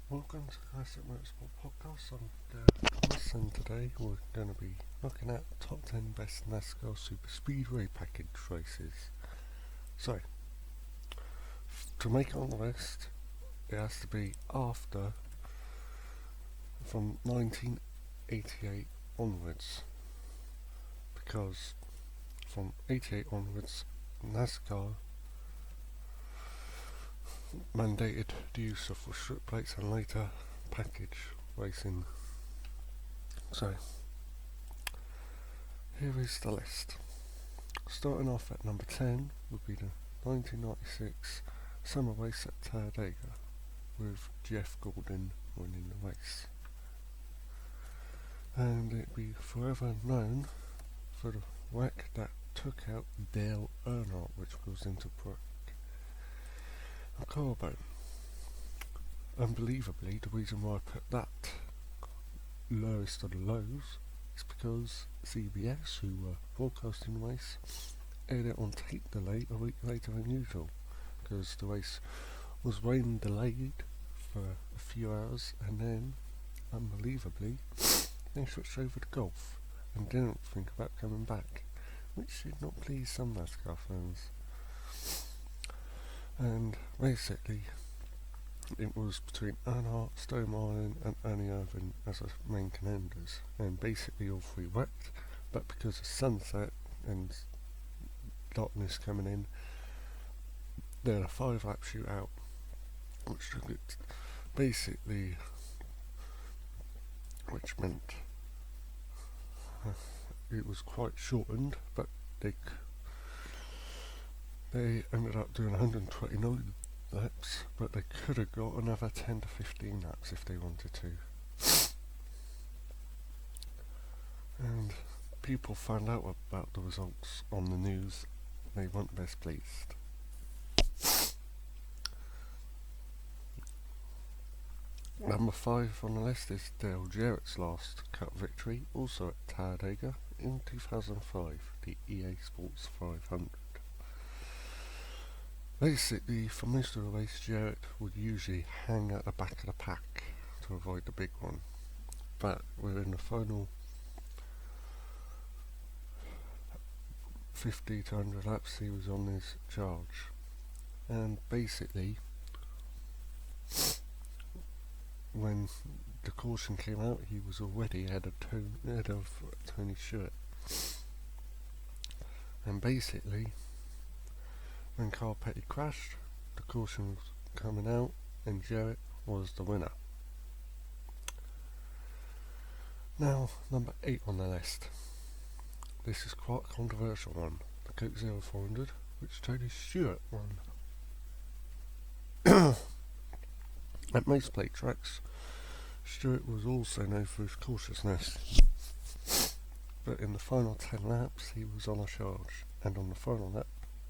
Welcome to Classic Motorsport Podcasts. I'm Thomas, and today we're going to be looking at top 10 best NASCAR Superspeedway package races. So, to make it on the list, it has to be after from 1988 onwards, because from 88 onwards, NASCAR mandated the use of restrict plates and later package racing. So, here is the list. Starting off at number 10 would be the 1996 summer race at Talladega, with Jeff Gordon winning the race. And it'd be forever known for the wreck that took out Dale Earnhardt, which goes into a collarbone. Unbelievably, the reason why I put that lowest of the lows is because CBS, who were broadcasting the race, aired it on tape delay a week later than usual, because the race was rain delayed for a few hours, and then, unbelievably, they switched over to golf and didn't think about coming back, which did not please some NASCAR fans. And basically, it was between Earnhardt, Stoneman and Ernie Irvin as the main contenders, and basically all three wrecked, but because of sunset and darkness coming in, they had a 5-lap shootout, which took it basically, which meant it was quite shortened, but they ended up doing 129 laps, but they could have got another 10 to 15 laps if they wanted to. And people found out about the results on the news. They weren't best pleased. Number 5 on the list is Dale Jarrett's last Cup victory, also at Talladega in 2005, the EA Sports 500. Basically, for most of the race, Jarrett would usually hang at the back of the pack to avoid the big one, but within the final 50 to 100 laps he was on his charge, and basically when the caution came out he was already ahead of Tony Stewart, and basically when Carl Petty crashed, the caution was coming out and Jarrett was the winner. Now, number 8 on the list. This is quite a controversial one. The Coke 0400, which Tony Stewart won. At most plate tracks, Stewart was also known for his cautiousness. But in the final 10 laps, he was on a charge, and on the final lap,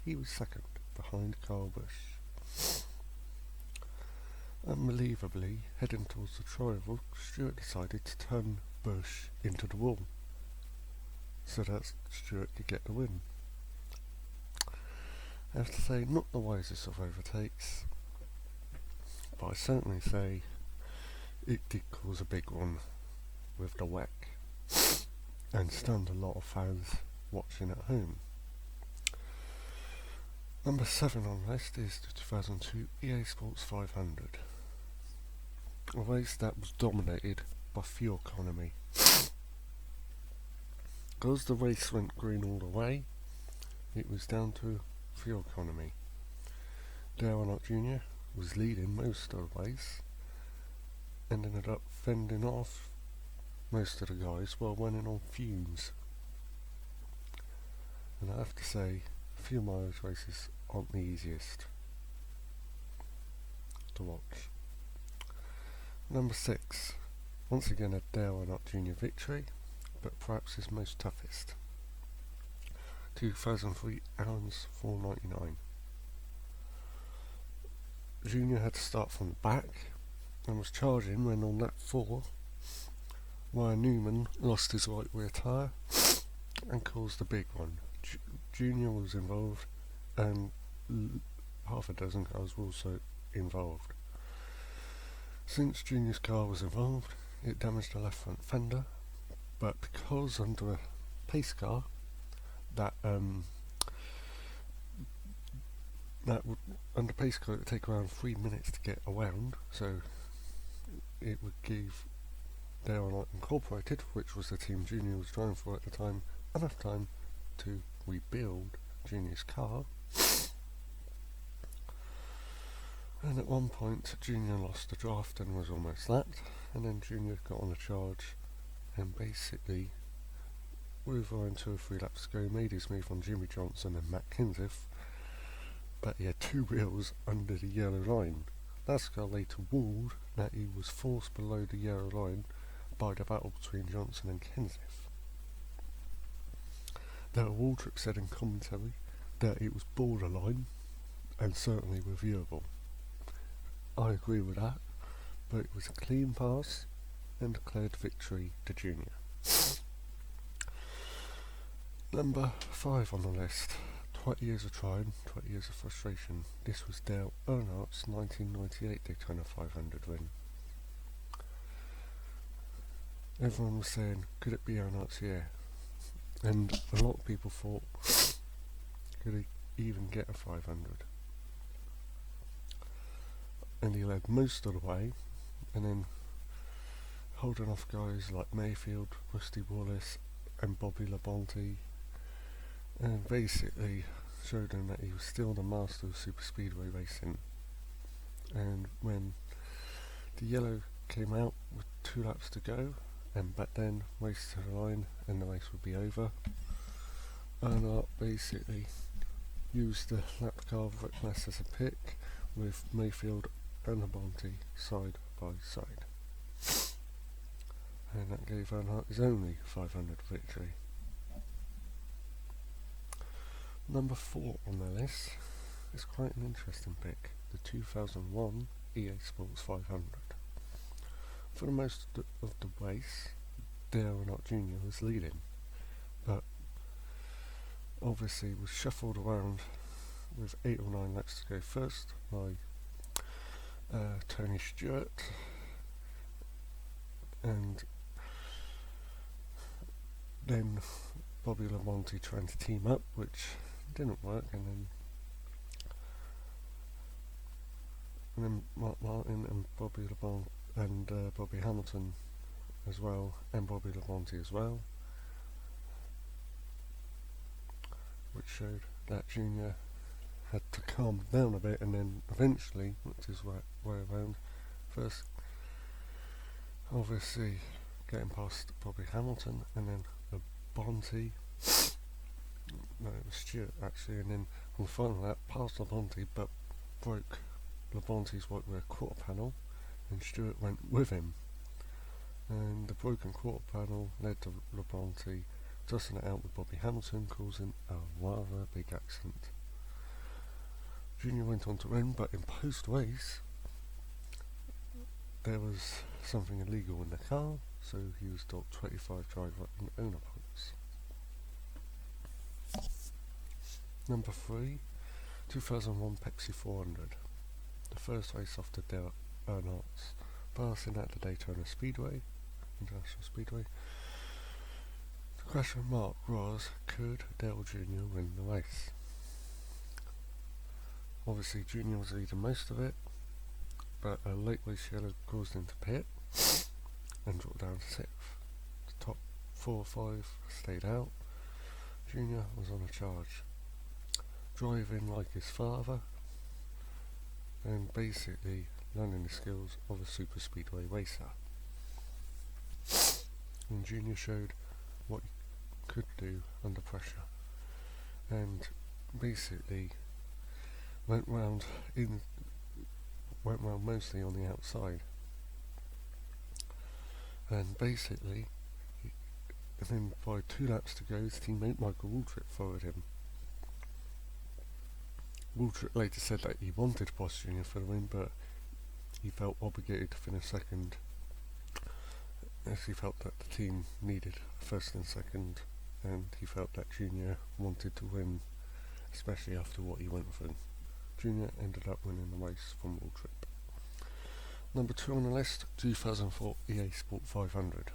he was second, behind Kyle Busch. Unbelievably, heading towards the tri-oval, Stewart decided to turn Busch into the wall, so that Stewart could get the win. I have to say, not the wisest of overtakes, but I certainly say it did cause a big one with the wreck, and stunned a lot of fans watching at home. Number 7 on the list is the 2002 EA Sports 500, a race that was dominated by fuel economy. Because the race went green all the way, it was down to fuel economy. Dale Earnhardt Jr. was leading most of the race and ended up fending off most of the guys while running on fumes. And I have to say, few mileage races aren't the easiest to watch. Number 6, once again a Dale Earnhardt Jr. victory, but perhaps his most toughest. 2003 Allen's 499. Jr. had to start from the back and was charging when on lap 4 Ryan Newman lost his right rear tyre and caused a big one. Junior was involved and half a dozen cars were also involved. Since Junior's car was involved, it damaged the left front fender, but because under a pace car, that would, under pace car, it would take around 3 minutes to get around, so it would give Earnhardt Incorporated, which was the team Junior was driving for at the time, enough time to rebuild Junior's car. And at one point, Junior lost the draft and was almost lapped, and then Junior got on a charge and basically, with around 2 or 3 laps to go, made his move on Jimmy Johnson and Matt Kenseth, but he had 2 wheels under the yellow line. NASCAR later ruled that he was forced below the yellow line by the battle between Johnson and Kenseth. Now, Waltrip said in commentary that it was borderline and certainly reviewable. I agree with that, but it was a clean pass and declared victory to Junior. Number 5 on the list. 20 years of trying, 20 years of frustration. This was Dale Earnhardt's 1998 Daytona 500 win. Everyone was saying, could it be Earnhardt's year? And a lot of people thought, could he even get a 500? And he led most of the way, and then holding off guys like Mayfield, Rusty Wallace and Bobby Labonte, and basically showed him that he was still the master of superspeedway racing. And when the yellow came out with 2 laps to go, and back then raced to the line and the race would be over, Earnhardt basically used the lap car of Rick Ness as a pick, with Mayfield and Labonte side by side. And that gave Earnhardt his only 500 victory. Number 4 on the list is quite an interesting pick, the 2001 EA Sports 500. For the most of the race, Dale Earnhardt Jr. was leading, but obviously was shuffled around with 8 or 9 laps to go first by Tony Stewart, and then Bobby Labonte trying to team up, which didn't work, and then Mark Martin and Bobby Labonte and Bobby Hamilton as well, and Bobby Labonte as well, which showed that Junior had to calm down a bit, and then eventually, which is way around, first obviously getting past Bobby Hamilton, and then Labonte, no, it was Stewart actually, and then on the final lap past Labonte, but broke Labonte's white rear quarter panel, and Stewart went with him, and the broken quarter panel led to Labonte dusting it out with Bobby Hamilton, causing a rather big accident. Junior went on to win, but in post-race there was something illegal in the car, so he was docked 25 driver and owner points. Number 3, 2001 Pepsi 400. The first race after Dale Earnhardt's passing at the Daytona Speedway, International Speedway. The question mark was, could Dale Jr. win the race? Obviously Junior was leading most of it, but a late race yellow caused him to pit and dropped down to 6th. The top 4 or 5 stayed out. Junior was on a charge, driving like his father and basically learning the skills of a super speedway racer. And Junior showed what he could do under pressure, and basically went round mostly on the outside, and basically and then by 2 laps to go, his teammate Michael Waltrip followed him. Waltrip later said that he wanted Boss Jr. for the win, but he felt obligated to finish second, as he felt that the team needed first and second, and he felt that Junior wanted to win, especially after what he went through. Junior ended up winning the race from Waltrip. Number 2 on the list, 2004 EA Sport 500.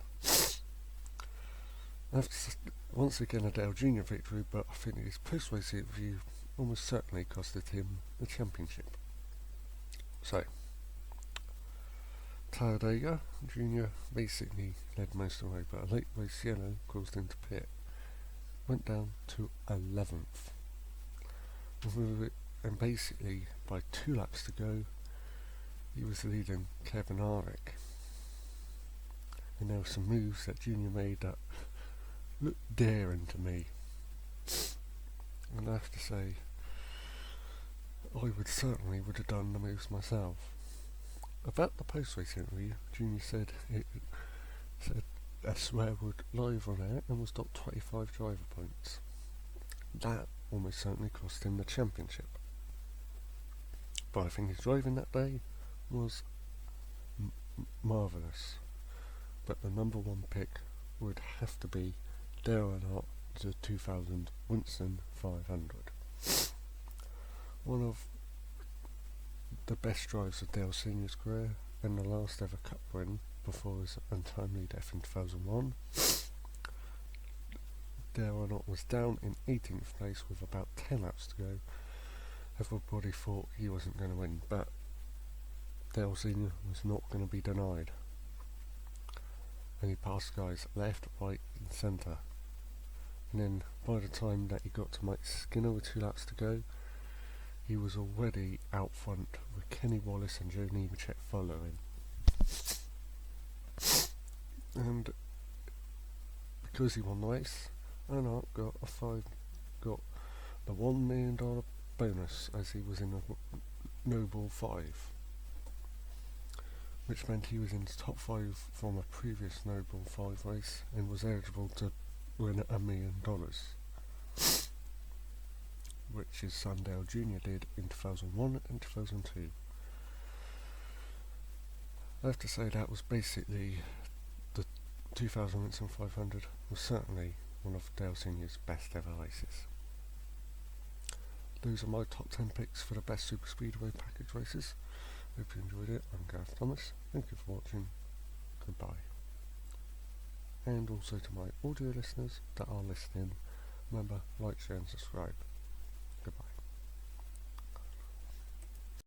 Once again a Dale Jr. victory, but I think his post-race interview almost certainly costed him the championship. So, Talladega Jr. basically led most of the way, but a late race yellow caused him to pit. Went down to 11th. And basically, by 2 laps to go, he was leading Kevin Harvick. And there were some moves that Junior made that looked daring to me. And I have to say, I would have done the moves myself. About the post-race interview, Junior said a swear word live on air and was docked 25 driver points. That almost certainly cost him the championship. But I think his driving that day was marvellous. But the number 1 pick would have to be Dale Earnhardt, the 2000 Winston 500. One of the best drives of Dale Sr.'s career, and the last ever Cup win before his untimely death in 2001. Dale Earnhardt was down in 18th place with about 10 laps to go. Everybody thought he wasn't going to win, but Dale Sr. was not going to be denied. And he passed guys left, right and centre. And then by the time that he got to Mike Skinner with 2 laps to go, he was already out front with Kenny Wallace and Joe Nemechek following. And because he won the race, Earnhardt got the $1 million bonus as he was in a Noble 5, which meant he was in the top 5 from a previous Noble 5 race and was eligible to win $1 million, which his son Dale Jr. did in 2001 and 2002. I have to say that was basically the 2000 Winston 500 was certainly one of Dale Sr.'s best ever races. Those are my top 10 picks for the best Superspeedway package races. Hope you enjoyed it. I'm Gareth Thomas. Thank you for watching. Goodbye. And also to my audio listeners that are listening, remember, like, share and subscribe.